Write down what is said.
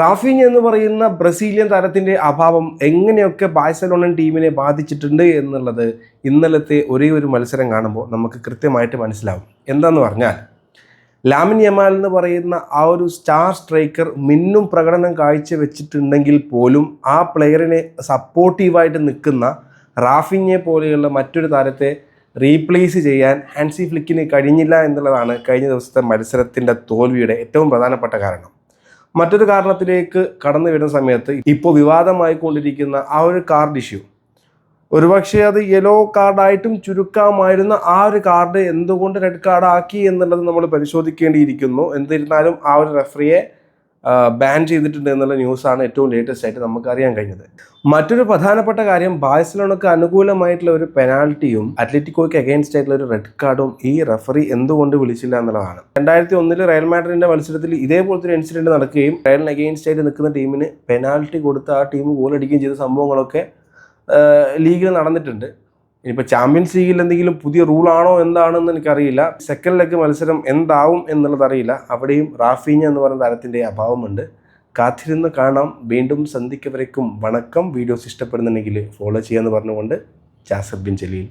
Raphinha എന്ന് പറയുന്ന Brazilian താരത്തിൻ്റെ അഭാവം എങ്ങനെയൊക്കെ ബാഴ്സലോണൻ ടീമിനെ ബാധിച്ചിട്ടുണ്ട് എന്നുള്ളത് ഇന്നലത്തെ ഒരേ ഒരു മത്സരം കാണുമ്പോൾ നമുക്ക് കൃത്യമായിട്ട് മനസ്സിലാവും. എന്താന്ന് പറഞ്ഞാൽ ലാമിൻ യമാൽ എന്ന് പറയുന്ന ആ ഒരു സ്റ്റാർ സ്ട്രൈക്കർ മിന്നും പ്രകടനം കാഴ്ചവെച്ചിട്ടുണ്ടെങ്കിൽ പോലും ആ പ്ലെയറിനെ സപ്പോർട്ടീവായിട്ട് നിൽക്കുന്ന റാഫീഞ്ഞയെ പോലെയുള്ള മറ്റൊരു താരത്തെ റീപ്ലേസ് ചെയ്യാൻ ഹാൻസി ഫ്ലിക്കിന് കഴിഞ്ഞില്ല എന്നുള്ളതാണ് കഴിഞ്ഞ ദിവസത്തെ മത്സരത്തിൻ്റെ തോൽവിയുടെ ഏറ്റവും പ്രധാനപ്പെട്ട കാരണം. മറ്റൊരു കാരണത്തിലേക്ക് കടന്നു വരുന്ന സമയത്ത് ഇപ്പോൾ വിവാദമായി കൊണ്ടിരിക്കുന്ന ആ ഒരു കാർഡ് ഇഷ്യൂ, ഒരുപക്ഷെ അത് യെല്ലോ കാർഡായിട്ടും ചുരുക്കാമായിരുന്ന ആ ഒരു കാർഡ് എന്തുകൊണ്ട് റെഡ് കാർഡ് ആക്കി എന്നുള്ളത് നമ്മൾ പരിശോധിക്കേണ്ടിയിരിക്കുന്നു. എന്നിരുന്നാലും ആ ഒരു റെഫറിയെ ബാൻ ചെയ്തിട്ടുണ്ട് എന്നുള്ള ന്യൂസാണ് ഏറ്റവും ലേറ്റസ്റ്റ് ആയിട്ട് നമുക്ക് അറിയാൻ കഴിഞ്ഞത്. മറ്റൊരു പ്രധാനപ്പെട്ട കാര്യം, ബാഴ്സലോണക്ക് അനുകൂലമായിട്ടുള്ള ഒരു പെനാൽറ്റിയും അത്ലറ്റിക്കോയ്ക്ക് അഗെയിൻസ്റ്റ് ആയിട്ടുള്ള ഒരു റെഡ് കാർഡും ഈ റെഫറി എന്തുകൊണ്ട് വിളിച്ചില്ല എന്നുള്ളതാണ്. 2001 റയൽ മാഡ്രിഡിന്റെ മത്സരത്തിൽ ഇതേപോലത്തെ ഒരു ഇൻസിഡന്റ് നടക്കുകയും റയലിന് അഗെയിൻസ്റ്റ് ആയിട്ട് നിൽക്കുന്ന ടീമിന് പെനാൽറ്റി കൊടുത്ത് ആ ടീം ഗോൾ അടിക്കുകയും ചെയ്ത സംഭവങ്ങളൊക്കെ ലീഗിൽ നടന്നിട്ടുണ്ട്. ഇനിയിപ്പോൾ ചാമ്പ്യൻസ് ലീഗിൽ എന്തെങ്കിലും പുതിയ റൂളാണോ എന്താണെന്ന് എനിക്കറിയില്ല. സെക്കൻഡ് ലെഗ് മത്സരം എന്താവും എന്നുള്ളത് അറിയില്ല. അവിടെയും റാഫീഞ്ഞ എന്ന് പറയുന്ന താരത്തിൻ്റെ അഭാവമുണ്ട്. കാത്തിരുന്ന് കാണാം. വീണ്ടും സന്ധിക്കവരേക്കും വണക്കം. വീഡിയോസ് ഇഷ്ടപ്പെടുന്നുണ്ടെങ്കിൽ ഫോളോ ചെയ്യാമെന്ന് പറഞ്ഞുകൊണ്ട് ജാസിർ ബിൻ ജലീൽ.